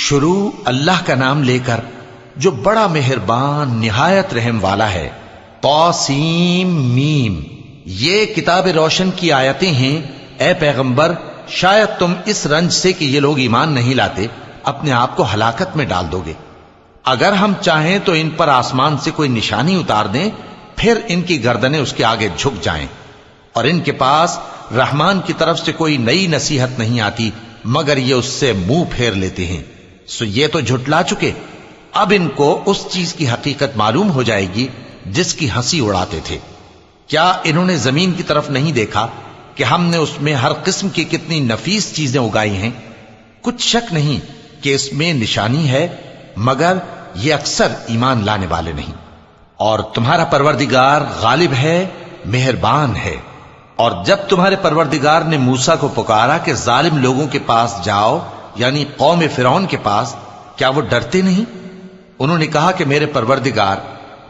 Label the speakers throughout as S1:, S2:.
S1: شروع اللہ کا نام لے کر جو بڑا مہربان نہایت رحم والا ہے۔ طاسیم میم، یہ کتاب روشن کی آیتیں ہیں۔ اے پیغمبر، شاید تم اس رنج سے کہ یہ لوگ ایمان نہیں لاتے اپنے آپ کو ہلاکت میں ڈال دو گے۔ اگر ہم چاہیں تو ان پر آسمان سے کوئی نشانی اتار دیں، پھر ان کی گردنیں اس کے آگے جھک جائیں، اور ان کے پاس رحمان کی طرف سے کوئی نئی نصیحت نہیں آتی مگر یہ اس سے منہ پھیر لیتے ہیں۔ سو یہ تو جھٹلا چکے، اب ان کو اس چیز کی حقیقت معلوم ہو جائے گی جس کی ہنسی اڑاتے تھے۔ کیا انہوں نے زمین کی طرف نہیں دیکھا کہ ہم نے اس میں ہر قسم کی کتنی نفیس چیزیں اگائی ہیں؟ کچھ شک نہیں کہ اس میں نشانی ہے، مگر یہ اکثر ایمان لانے والے نہیں۔ اور تمہارا پروردگار غالب ہے، مہربان ہے۔ اور جب تمہارے پروردگار نے موسیٰ کو پکارا کہ ظالم لوگوں کے پاس جاؤ، یعنی قوم فرعون کے پاس، کیا وہ ڈرتے نہیں؟ انہوں نے کہا کہ میرے پروردگار،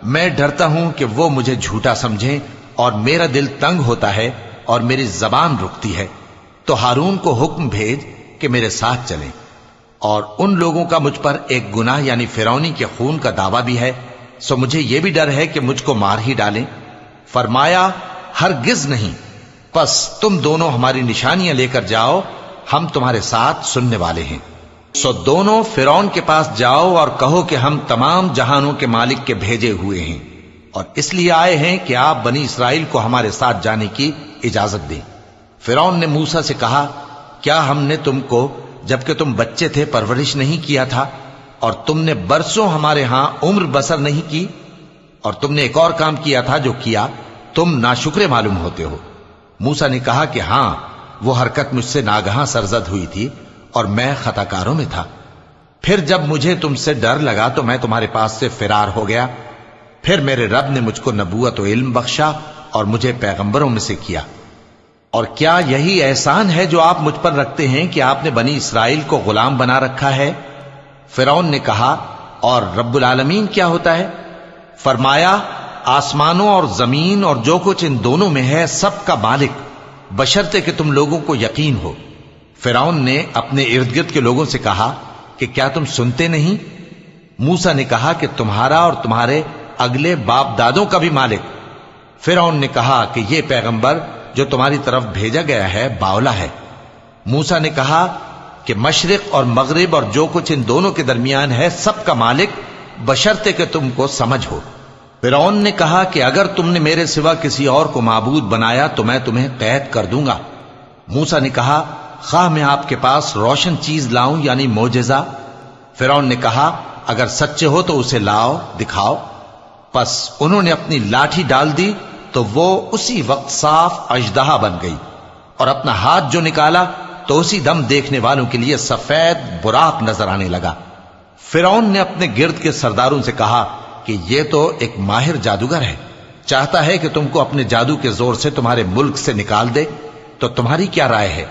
S1: میں ڈرتا ہوں کہ وہ مجھے جھوٹا سمجھیں، اور میرا دل تنگ ہوتا ہے اور میری زبان رکتی ہے۔ تو ہارون کو حکم بھیج کہ میرے ساتھ چلیں۔ اور ان لوگوں کا مجھ پر ایک گناہ یعنی فرعونی کے خون کا دعویٰ بھی ہے، سو مجھے یہ بھی ڈر ہے کہ مجھ کو مار ہی ڈالیں۔ فرمایا ہرگز نہیں، پس تم دونوں ہماری نشانیاں لے کر جاؤ، ہم تمہارے ساتھ سننے والے ہیں۔ سو دونوں فرعون کے پاس جاؤ اور کہو کہ ہم تمام جہانوں کے مالک کے بھیجے ہوئے ہیں، اور اس لیے آئے ہیں کہ آپ بنی اسرائیل کو ہمارے ساتھ جانے کی اجازت دیں۔ فرعون نے موسیٰ سے کہا، کیا ہم نے تم کو جبکہ تم بچے تھے پرورش نہیں کیا تھا، اور تم نے برسوں ہمارے ہاں عمر بسر نہیں کی؟ اور تم نے ایک اور کام کیا تھا جو کیا، تم ناشکرے معلوم ہوتے ہو۔ موسیٰ نے کہا کہ ہاں، وہ حرکت مجھ سے ناگہاں سرزد ہوئی تھی اور میں خطا کاروں میں تھا۔ پھر جب مجھے تم سے ڈر لگا تو میں تمہارے پاس سے فرار ہو گیا۔ پھر میرے رب نے مجھ کو نبوت و علم بخشا اور مجھے پیغمبروں میں سے کیا۔ اور کیا یہی احسان ہے جو آپ مجھ پر رکھتے ہیں کہ آپ نے بنی اسرائیل کو غلام بنا رکھا ہے؟ فرعون نے کہا، اور رب العالمین کیا ہوتا ہے؟ فرمایا، آسمانوں اور زمین اور جو کچھ ان دونوں میں ہے سب کا مالک، بشرطے کہ تم لوگوں کو یقین ہو۔ فرعون نے اپنے ارد گرد کے لوگوں سے کہا کہ کیا تم سنتے نہیں؟ موسیٰ نے کہا کہ تمہارا اور تمہارے اگلے باپ دادوں کا بھی مالک۔ فرعون نے کہا کہ یہ پیغمبر جو تمہاری طرف بھیجا گیا ہے باولا ہے۔ موسیٰ نے کہا کہ مشرق اور مغرب اور جو کچھ ان دونوں کے درمیان ہے سب کا مالک، بشرطے کہ تم کو سمجھ ہو۔ فرعون نے کہا کہ اگر تم نے میرے سوا کسی اور کو معبود بنایا تو میں تمہیں قید کر دوں گا۔ موسیٰ نے کہا، خواہ میں آپ کے پاس روشن چیز لاؤں یعنی معجزہ؟ فرعون نے کہا، اگر سچے ہو تو اسے لاؤ، دکھاؤ۔ پس انہوں نے اپنی لاٹھی ڈال دی تو وہ اسی وقت صاف اژدہا بن گئی، اور اپنا ہاتھ جو نکالا تو اسی دم دیکھنے والوں کے لیے سفید براق نظر آنے لگا۔ فرعون نے اپنے گرد کے سرداروں سے کہا کہ یہ تو ایک ماہر جادوگر ہے، چاہتا ہے کہ تم کو اپنے جادو کے زور سے تمہارے ملک سے نکال دے، تو تمہاری کیا رائے ہے؟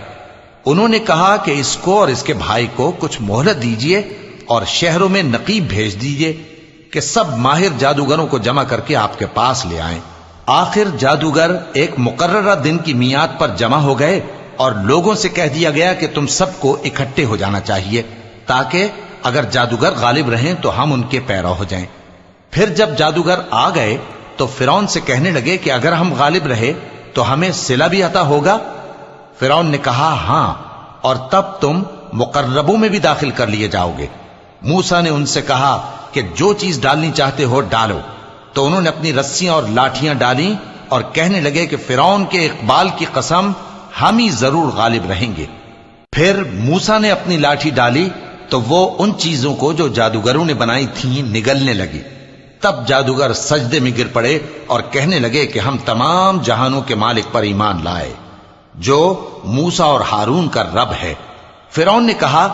S1: انہوں نے کہا کہ اس کو اور اس کے بھائی کو کچھ مہلت دیجئے اور شہروں میں نقیب بھیج دیجئے کہ سب ماہر جادوگروں کو جمع کر کے آپ کے پاس لے آئیں۔ آخر جادوگر ایک مقررہ دن کی میعاد پر جمع ہو گئے اور لوگوں سے کہہ دیا گیا کہ تم سب کو اکٹھے ہو جانا چاہیے تاکہ اگر جادوگر غالب رہیں تو ہم ان کے پیرو ہو جائیں۔ پھر جب جادوگر آ گئے تو فرعون سے کہنے لگے کہ اگر ہم غالب رہے تو ہمیں صلہ بھی عطا ہوگا؟ فرعون نے کہا، ہاں، اور تب تم مقربوں میں بھی داخل کر لیے جاؤ گے۔ موسیٰ نے ان سے کہا کہ جو چیز ڈالنی چاہتے ہو ڈالو، تو انہوں نے اپنی رسیاں اور لاٹھیاں ڈالیں اور کہنے لگے کہ فرعون کے اقبال کی قسم، ہم ہی ضرور غالب رہیں گے۔ پھر موسیٰ نے اپنی لاٹھی ڈالی تو وہ ان چیزوں کو جو جادوگروں نے بنائی تھیں نگلنے لگی۔ تب جادوگر سجدے میں گر پڑے اور کہنے لگے کہ ہم تمام جہانوں کے مالک پر ایمان لائے جو موسیٰ اور ہارون کا رب ہے۔ فرعون نے کہا،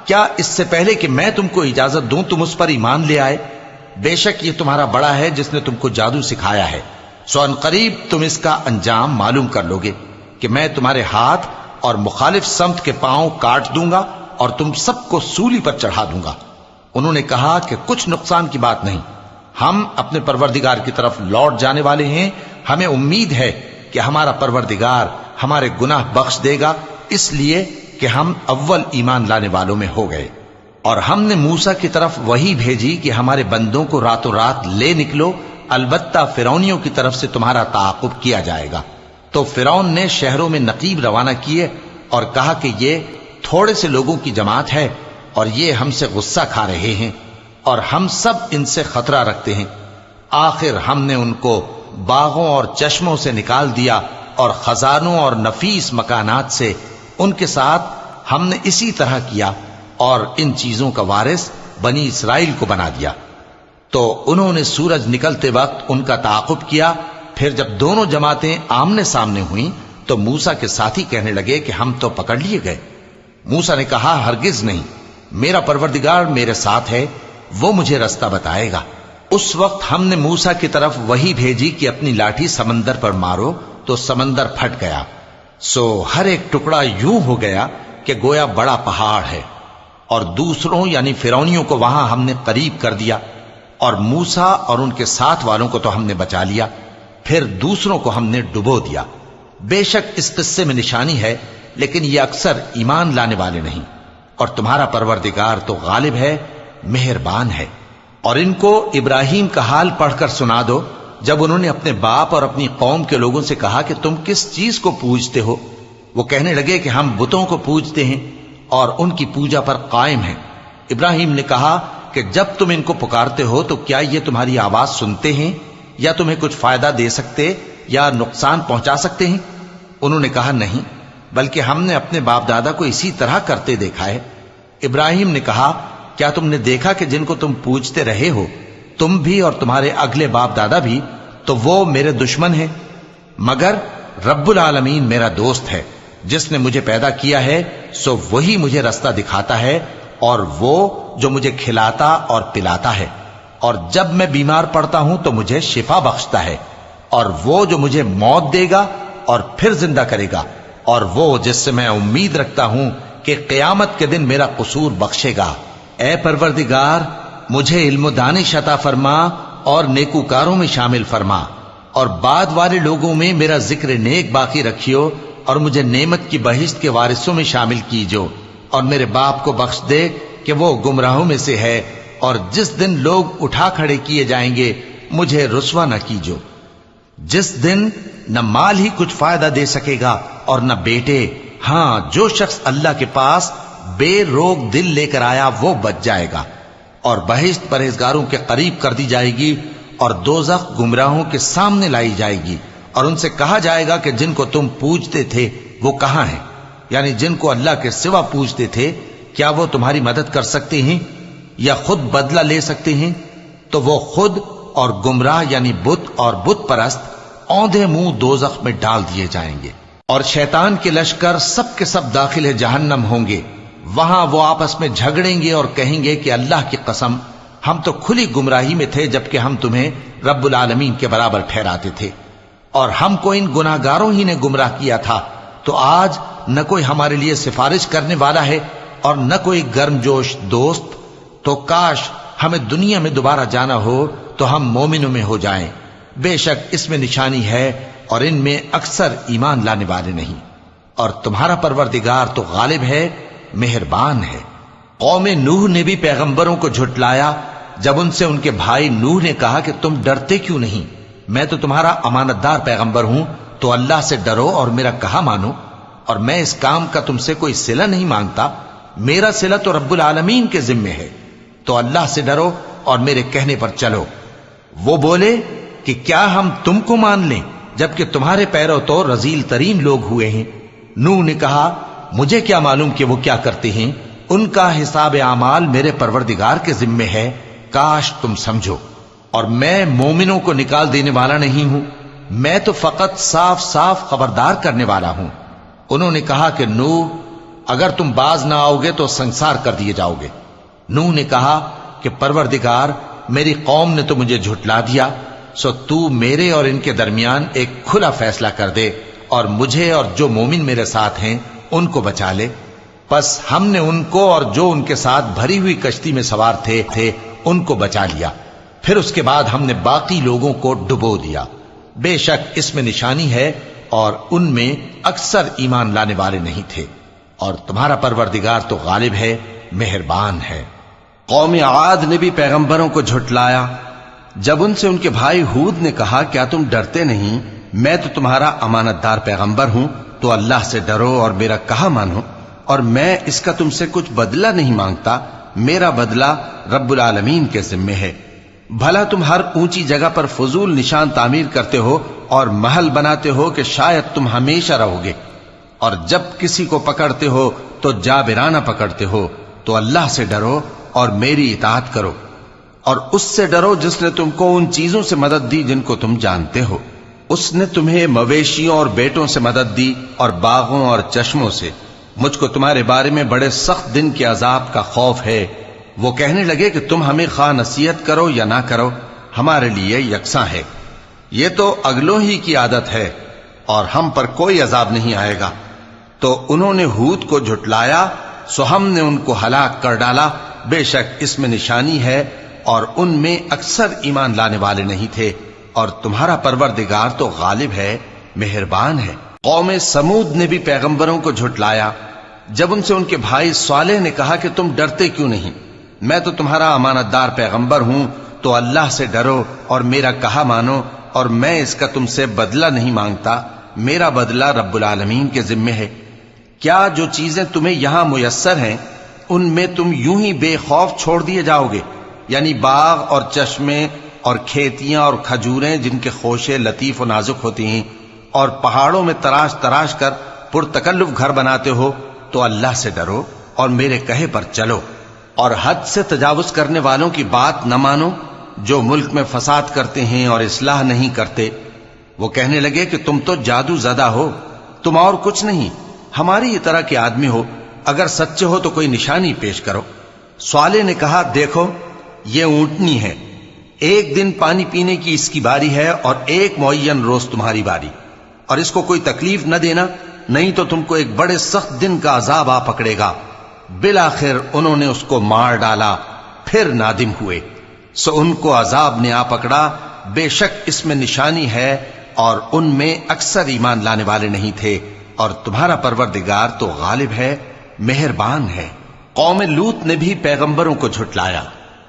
S1: کیا اس سے پہلے کہ میں تم کو اجازت دوں تم اس پر ایمان لے آئے؟ بے شک یہ تمہارا بڑا ہے جس نے تم کو جادو سکھایا ہے، سو ان قریب تم اس کا انجام معلوم کر لوگے کہ میں تمہارے ہاتھ اور مخالف سمت کے پاؤں کاٹ دوں گا اور تم سب کو سولی پر چڑھا دوں گا۔ انہوں نے کہا کہ کچھ نقصان کی بات نہیں، ہم اپنے پروردگار کی طرف لوٹ جانے والے ہیں، ہمیں امید ہے کہ ہمارا پروردگار ہمارے گناہ بخش دے گا، اس لیے کہ ہم اول ایمان لانے والوں میں ہو گئے۔ اور ہم نے موسیٰ کی طرف وحی بھیجی کہ ہمارے بندوں کو راتوں رات لے نکلو، البتہ فرعونیوں کی طرف سے تمہارا تعاقب کیا جائے گا۔ تو فرعون نے شہروں میں نقیب روانہ کیے اور کہا کہ یہ تھوڑے سے لوگوں کی جماعت ہے اور یہ ہم سے غصہ کھا رہے ہیں اور ہم سب ان سے خطرہ رکھتے ہیں۔ آخر ہم نے ان کو باغوں اور چشموں سے نکال دیا اور خزانوں اور نفیس مکانات سے۔ ان کے ساتھ ہم نے اسی طرح کیا اور ان چیزوں کا وارث بنی اسرائیل کو بنا دیا۔ تو انہوں نے سورج نکلتے وقت ان کا تعاقب کیا۔ پھر جب دونوں جماعتیں آمنے سامنے ہوئیں تو موسیٰ کے ساتھی کہنے لگے کہ ہم تو پکڑ لیے گئے۔ موسیٰ نے کہا ہرگز نہیں، میرا پروردگار میرے ساتھ ہے، وہ مجھے رستہ بتائے گا۔ اس وقت ہم نے موسیٰ کی طرف وحی بھیجی کہ اپنی لاٹھی سمندر پر مارو، تو سمندر پھٹ گیا، سو ہر ایک ٹکڑا یوں ہو گیا کہ گویا بڑا پہاڑ ہے، اور دوسروں یعنی فرعونیوں کو وہاں ہم نے قریب کر دیا، اور موسیٰ اور ان کے ساتھ والوں کو تو ہم نے بچا لیا، پھر دوسروں کو ہم نے ڈبو دیا۔ بے شک اس قصے میں نشانی ہے، لیکن یہ اکثر ایمان لانے والے نہیں، اور تمہارا پروردگار تو غالب ہے، مہربان ہے۔ اور ان کو ابراہیم کا حال پڑھ کر سنا دو جب انہوں نے اپنے باپ اور اپنی قوم کے لوگوں سے کہا کہ تم کس چیز کو پوجتے ہو؟ وہ کہنے لگے کہ ہم بتوں کو پوجتے ہیں اور ان کی پوجا پر قائم ہیں۔ ابراہیم نے کہا کہ جب تم ان کو پکارتے ہو تو کیا یہ تمہاری آواز سنتے ہیں یا تمہیں کچھ فائدہ دے سکتے یا نقصان پہنچا سکتے ہیں؟ انہوں نے کہا نہیں، بلکہ ہم نے اپنے باپ دادا کو اسی طرح کرتے دیکھا ہے۔ ابراہیم نے کہا کیا تم نے دیکھا کہ جن کو تم پوجتے رہے ہو، تم بھی اور تمہارے اگلے باپ دادا بھی، تو وہ میرے دشمن ہیں، مگر رب العالمین میرا دوست ہے، جس نے مجھے پیدا کیا ہے سو وہی مجھے رستہ دکھاتا ہے، اور وہ جو مجھے کھلاتا اور پلاتا ہے، اور جب میں بیمار پڑتا ہوں تو مجھے شفا بخشتا ہے، اور وہ جو مجھے موت دے گا اور پھر زندہ کرے گا، اور وہ جس سے میں امید رکھتا ہوں کہ قیامت کے دن میرا قصور بخشے گا۔ اے پروردگار، مجھے علم و دانش عطا فرما اور نیکوکاروں میں شامل فرما، اور بعد والے لوگوں میں میرا ذکر نیک باقی رکھیو، اور مجھے نعمت کی بہشت کے وارثوں میں شامل کیجو، اور میرے باپ کو بخش دے کہ وہ گمراہوں میں سے ہے، اور جس دن لوگ اٹھا کھڑے کیے جائیں گے مجھے رسوا نہ کیجو، جس دن نہ مال ہی کچھ فائدہ دے سکے گا اور نہ بیٹے۔ ہاں، جو شخص اللہ کے پاس بے روک دل لے کر آیا وہ بچ جائے گا، اور بہشت پرہیزگاروں کے قریب کر دی جائے گی، اور دوزخ گمراہوں کے سامنے لائی جائے گی، اور ان سے کہا جائے گا کہ جن کو تم پوجتے تھے وہ کہاں ہیں؟ یعنی جن کو اللہ کے سوا پوجتے تھے، کیا وہ تمہاری مدد کر سکتے ہیں یا خود بدلہ لے سکتے ہیں؟ تو وہ خود اور گمراہ یعنی بت اور بت پرست اوندھے منہ دوزخ میں ڈال دیے جائیں گے، اور شیطان کے لشکر سب کے سب داخل جہنم ہوں گے۔ وہاں وہ آپس میں جھگڑیں گے اور کہیں گے کہ اللہ کی قسم، ہم تو کھلی گمراہی میں تھے جبکہ ہم تمہیں رب العالمین کے برابر ٹھہراتے تھے، اور ہم کو ان گناہگاروں ہی نے گمراہ کیا تھا، تو آج نہ کوئی ہمارے لیے سفارش کرنے والا ہے اور نہ کوئی گرم جوش دوست، تو کاش ہمیں دنیا میں دوبارہ جانا ہو تو ہم مومنوں میں ہو جائیں۔ بے شک اس میں نشانی ہے اور ان میں اکثر ایمان لانے والے نہیں، اور تمہارا پروردگار تو غالب ہے، مہربان ہے۔ قوم نوح نے بھی پیغمبروں کو جھٹلایا جب ان سے ان کے بھائی نوح نے کہا کہ تم ڈرتے کیوں نہیں؟ میں تو تمہارا امانت دار پیغمبر ہوں، تو اللہ سے ڈرو اور میرا کہا مانو، اور میں اس کام کا تم سے کوئی صلہ نہیں مانگتا، میرا صلہ تو رب العالمین کے ذمے ہے، تو اللہ سے ڈرو اور میرے کہنے پر چلو۔ وہ بولے کہ کیا ہم تم کو مان لیں جبکہ تمہارے پیرو تو رذیل ترین لوگ ہوئے ہیں؟ نوح نے کہا مجھے کیا معلوم کہ وہ کیا کرتے ہیں، ان کا حساب اعمال میرے پروردگار کے ذمے ہے، کاش تم سمجھو۔ اور میں مومنوں کو نکال دینے والا نہیں ہوں، میں تو فقط صاف صاف خبردار کرنے والا ہوں۔ انہوں نے کہا کہ نوح، اگر تم باز نہ آؤ گے تو سنسار کر دیے جاؤ گے۔ نوح نے کہا کہ پروردگار، میری قوم نے تو مجھے جھٹلا دیا، سو تو میرے اور ان کے درمیان ایک کھلا فیصلہ کر دے، اور مجھے اور جو مومن میرے ساتھ ہیں ان کو بچا لے۔ پس ہم نے ان کو اور جو ان کے ساتھ بھری ہوئی کشتی میں سوار تھے ان کو بچا لیا، پھر اس کے بعد ہم نے باقی لوگوں کو ڈبو دیا۔ بے شک اس میں نشانی ہے اور ان میں اکثر ایمان لانے والے نہیں تھے، اور تمہارا پروردگار تو غالب ہے، مہربان ہے۔
S2: قوم عاد نے بھی پیغمبروں کو جھٹلایا جب ان سے ان کے بھائی ہود نے کہا کیا تم ڈرتے نہیں، میں تو تمہارا امانت دار پیغمبر ہوں، تو اللہ سے ڈرو اور میرا کہا مانو، اور میں اس کا تم سے کچھ بدلہ نہیں مانگتا، میرا بدلہ رب العالمین کے ذمے ہے۔ بھلا تم ہر اونچی جگہ پر فضول نشان تعمیر کرتے ہو اور محل بناتے ہو کہ شاید تم ہمیشہ رہو گے، اور جب کسی کو پکڑتے ہو تو جابرانہ پکڑتے ہو، تو اللہ سے ڈرو اور میری اطاعت کرو، اور اس سے ڈرو جس نے تم کو ان چیزوں سے مدد دی جن کو تم جانتے ہو۔ اس نے تمہیں مویشیوں اور بیٹوں سے مدد دی اور باغوں اور چشموں سے۔ مجھ کو تمہارے بارے میں بڑے سخت دن کے عذاب کا خوف ہے۔ وہ کہنے لگے کہ تم ہمیں خواہ نصیحت کرو یا نہ کرو، ہمارے لیے یکساں ہے، یہ تو اگلوں ہی کی عادت ہے اور ہم پر کوئی عذاب نہیں آئے گا۔ تو انہوں نے ہود کو جھٹلایا، سو ہم نے ان کو ہلاک کر ڈالا، بے شک اس میں نشانی ہے اور ان میں اکثر ایمان لانے والے نہیں تھے، اور تمہارا پروردگار تو غالب ہے، مہربان ہے۔ قوم سمود نے بھی پیغمبروں کو جھٹلایا جب ان سے ان کے بھائی صالح نے کہا کہ تم ڈرتے کیوں نہیں، میں تو تمہارا امانت دار پیغمبر ہوں، تو اللہ سے ڈرو اور میرا کہا مانو، اور میں اس کا تم سے بدلہ نہیں مانگتا، میرا بدلہ رب العالمین کے ذمے ہے۔ کیا جو چیزیں تمہیں یہاں میسر ہیں ان میں تم یوں ہی بے خوف چھوڑ دیے جاؤ گے؟ یعنی باغ اور چشمے اور کھیتیاں اور کھجوریں جن کے خوشے لطیف و نازک ہوتی ہیں، اور پہاڑوں میں تراش تراش کر پرتکلف گھر بناتے ہو، تو اللہ سے ڈرو اور میرے کہے پر چلو، اور حد سے تجاوز کرنے والوں کی بات نہ مانو جو ملک میں فساد کرتے ہیں اور اصلاح نہیں کرتے۔ وہ کہنے لگے کہ تم تو جادو زدہ ہو، تم اور کچھ نہیں، ہماری ہی طرح کے آدمی ہو، اگر سچے ہو تو کوئی نشانی پیش کرو۔ صالح نے کہا دیکھو یہ اونٹنی ہے، ایک دن پانی پینے کی اس کی باری ہے اور ایک معین روز تمہاری باری، اور اس کو کوئی تکلیف نہ دینا، نہیں تو تم کو ایک بڑے سخت دن کا عذاب آ پکڑے گا۔ بالآخر انہوں نے اس کو مار ڈالا، پھر نادم ہوئے، سو ان کو عذاب نے آ پکڑا، بے شک اس میں نشانی ہے اور ان میں اکثر ایمان لانے والے نہیں تھے، اور تمہارا پروردگار تو غالب ہے، مہربان ہے۔ قوم لوط نے بھی پیغمبروں کو جھٹلایا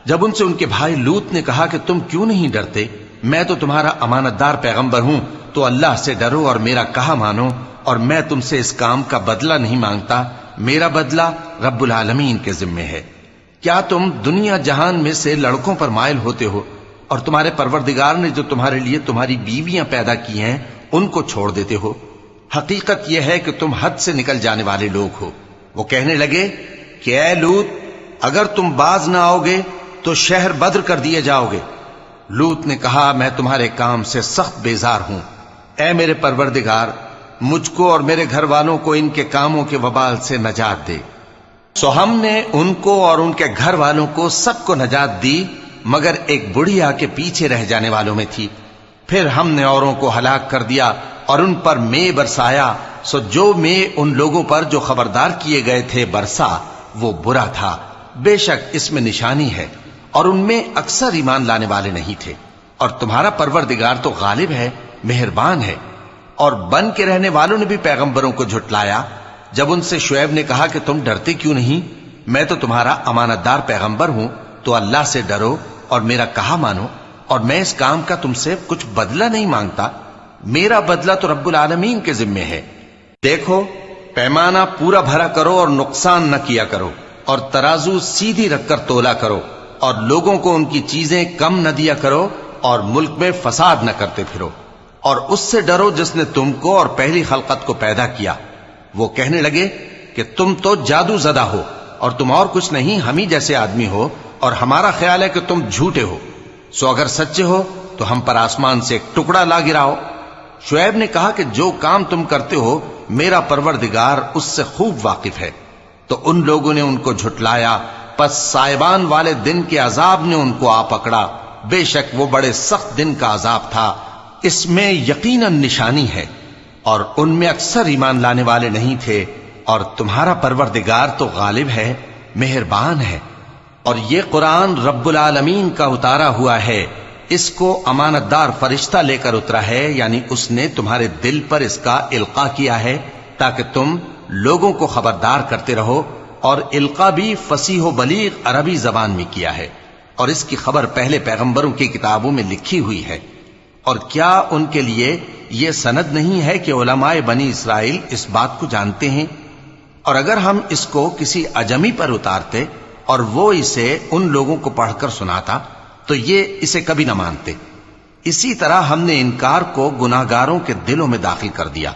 S2: جب ان سے ان کے بھائی لوط نے کہا کہ تم کیوں نہیں ڈرتے، میں تو تمہارا امانت دار پیغمبر ہوں، تو اللہ سے ڈرو اور میرا کہا مانو، اور میں تم سے اس کام کا بدلہ نہیں مانگتا، میرا بدلہ رب العالمین کے ذمے ہے۔ کیا تم دنیا جہان میں سے لڑکوں پر مائل ہوتے ہو اور تمہارے پروردگار نے جو تمہارے لیے تمہاری بیویاں پیدا کی ہیں ان کو چھوڑ دیتے ہو؟ حقیقت یہ ہے کہ تم حد سے نکل جانے والے لوگ ہو۔ وہ کہنے لگے کہ اے لوط، اگر تم باز نہ آؤ گے تو شہر بدر کر دیے جاؤ گے۔ لوط نے کہا میں تمہارے کام سے سخت بیزار ہوں، اے میرے پروردگار مجھ کو اور میرے گھر والوں کو ان کے کاموں کے وبال سے نجات دے۔ سو ہم نے ان کو اور ان کے گھر والوں کو سب کو نجات دی، مگر ایک بڑھیا کے پیچھے رہ جانے والوں میں تھی۔ پھر ہم نے اوروں کو ہلاک کر دیا اور ان پر مے برسایا، سو جو مے ان لوگوں پر جو خبردار کیے گئے تھے برسا وہ برا تھا، بے شک اس میں نشانی ہے، اور ان میں اکثر ایمان لانے والے نہیں تھے، اور تمہارا پروردگار تو غالب ہے، مہربان ہے۔ اور بن کے رہنے والوں نے بھی پیغمبروں کو جھٹلایا جب ان سے شعیب نے کہا کہ تم ڈرتے کیوں نہیں، میں تو تمہارا امانت دار پیغمبر ہوں، تو اللہ سے ڈرو اور میرا کہا مانو، اور میں اس کام کا تم سے کچھ بدلہ نہیں مانگتا، میرا بدلہ تو رب العالمین کے ذمے ہے۔ دیکھو پیمانہ پورا بھرا کرو اور نقصان نہ کیا کرو، اور ترازو سیدھی رکھ کر تولا کرو، اور لوگوں کو ان کی چیزیں کم نہ دیا کرو، اور ملک میں فساد نہ کرتے پھرو، اور اس سے ڈرو جس نے تم کو اور پہلی خلقت کو پیدا کیا۔ وہ کہنے لگے کہ تم تو جادو زدہ ہو اور تم اور کچھ نہیں، ہم ہی جیسے آدمی ہو، اور ہمارا خیال ہے کہ تم جھوٹے ہو، سو اگر سچے ہو تو ہم پر آسمان سے ایک ٹکڑا لا گراؤ۔ شعیب نے کہا کہ جو کام تم کرتے ہو میرا پروردگار اس سے خوب واقف ہے۔ تو ان لوگوں نے ان کو جھٹلایا، پس سائبان والے دن کے عذاب نے ان کو آ پکڑا، بے شک وہ بڑے سخت دن کا عذاب تھا، اس میں یقیناً نشانی ہے، اور ان میں اکثر ایمان لانے والے نہیں تھے، اور تمہارا پروردگار تو غالب ہے، مہربان ہے۔ اور یہ قرآن رب العالمین کا اتارا ہوا ہے، اس کو امانت دار فرشتہ لے کر اترا ہے، یعنی اس نے تمہارے دل پر اس کا القاء کیا ہے تاکہ تم لوگوں کو خبردار کرتے رہو اور القا بھی فصیح و بلیغ عربی زبان میں کیا ہے، اور اس کی خبر پہلے پیغمبروں کی کتابوں میں لکھی ہوئی ہے۔ اور کیا ان کے لیے یہ سند نہیں ہے کہ علماء بنی اسرائیل اس بات کو جانتے ہیں؟ اور اگر ہم اس کو کسی اجمی پر اتارتے اور وہ اسے ان لوگوں کو پڑھ کر سناتا تو یہ اسے کبھی نہ مانتے۔ اسی طرح ہم نے انکار کو گناہگاروں کے دلوں میں داخل کر دیا،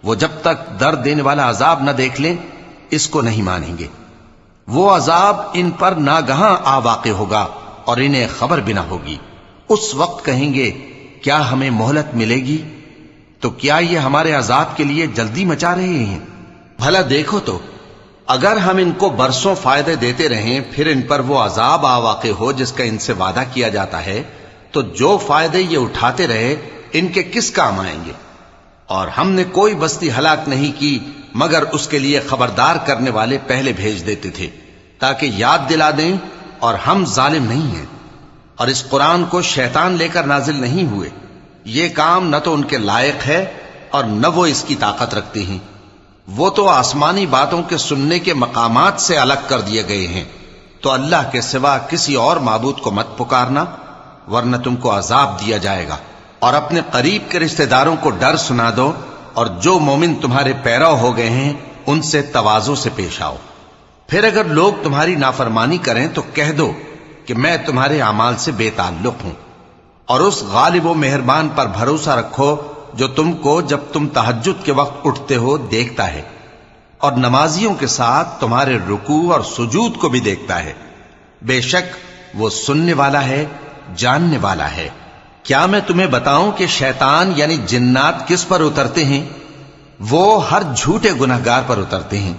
S2: وہ جب تک درد دینے والا عذاب نہ دیکھ لیں اس کو نہیں مانیں گے۔ وہ عذاب ان پر ناگہاں آ واقع ہوگا اور انہیں خبر بھی نہ ہوگی۔ اس وقت کہیں گے کیا ہمیں مہلت ملے گی؟ تو کیا یہ ہمارے عذاب کے لیے جلدی مچا رہے ہیں؟ بھلا دیکھو تو اگر ہم ان کو برسوں فائدے دیتے رہیں پھر ان پر وہ عذاب آ واقع ہو جس کا ان سے وعدہ کیا جاتا ہے تو جو فائدے یہ اٹھاتے رہے ان کے کس کام آئیں گے؟ اور ہم نے کوئی بستی ہلاک نہیں کی مگر اس کے لیے خبردار کرنے والے پہلے بھیج دیتے تھے تاکہ یاد دلا دیں، اور ہم ظالم نہیں ہیں۔ اور اس قرآن کو شیطان لے کر نازل نہیں ہوئے، یہ کام نہ تو ان کے لائق ہے اور نہ وہ اس کی طاقت رکھتے ہیں۔ وہ تو آسمانی باتوں کے سننے کے مقامات سے الگ کر دیے گئے ہیں۔ تو اللہ کے سوا کسی اور معبود کو مت پکارنا ورنہ تم کو عذاب دیا جائے گا۔ اور اپنے قریب کے رشتہ داروں کو ڈر سنا دو، اور جو مومن تمہارے پیرو ہو گئے ہیں ان سے تواضع سے پیش آؤ۔ پھر اگر لوگ تمہاری نافرمانی کریں تو کہہ دو کہ میں تمہارے اعمال سے بے تعلق ہوں، اور اس غالب و مہربان پر بھروسہ رکھو جو تم کو جب تم تہجد کے وقت اٹھتے ہو دیکھتا ہے، اور نمازیوں کے ساتھ تمہارے رکوع اور سجود کو بھی دیکھتا ہے۔ بے شک وہ سننے والا ہے، جاننے والا ہے۔ کیا میں تمہیں بتاؤں کہ شیطان یعنی جنات کس پر اترتے ہیں؟ وہ ہر جھوٹے گنہگار پر اترتے ہیں۔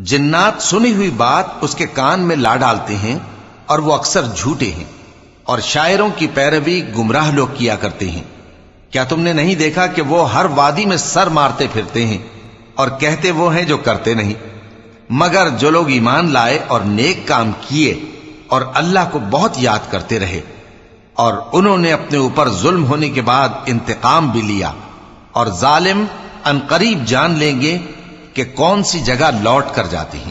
S2: جنات سنی ہوئی بات اس کے کان میں لا ڈالتے ہیں اور وہ اکثر جھوٹے ہیں، اور شاعروں کی پیروی گمراہ لوگ کیا کرتے ہیں۔ کیا تم نے نہیں دیکھا کہ وہ ہر وادی میں سر مارتے پھرتے ہیں اور کہتے وہ ہیں جو کرتے نہیں؟ مگر جو لوگ ایمان لائے اور نیک کام کیے اور اللہ کو بہت یاد کرتے رہے، اور انہوں نے اپنے اوپر ظلم ہونے کے بعد انتقام بھی لیا، اور ظالم عنقریب جان لیں گے کہ کون سی جگہ لوٹ کر جاتے ہیں۔